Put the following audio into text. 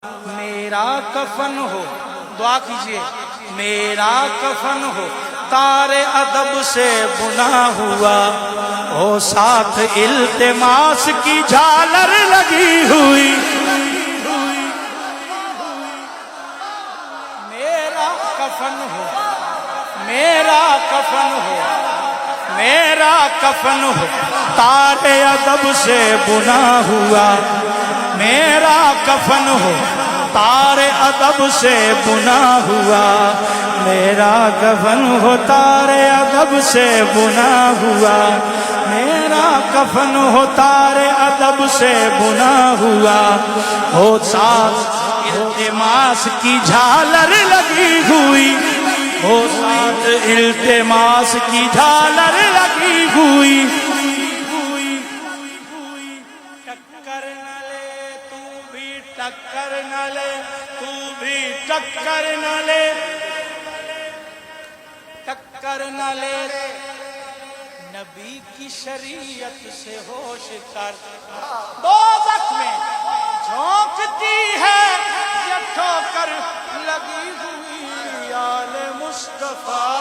میرا کفن ہو، دعا کیجئے، میرا کفن ہو تارے ادب سے بنا ہوا، او ساتھ التماس کی جھالر لگی ہوئی، میرا کفن ہو، میرا کفن ہو، میرا کفن ہو تارے ادب سے بنا ہوا، میرا کفن ہو تارے ادب سے بنا ہوا، میرا کفن ہو تارے ادب سے بنا ہوا، میرا کفن ہو تارے ادب سے بنا ہوا، ہو ساتھ التماس کی جھالر لگی ہوئی، ہو ساتھ التماس کی جھالر لگی ہوئی، ٹکر نہ لے تو بھی ٹکر نہ لے، تو بھی ٹکر نہ لے، ٹکر نہ لے، نبی کی شریعت سے ہوش کر، دوزخ میں جھونکتی ہے یہ ٹھوکر لگی ہوئی، آل مصطفیٰ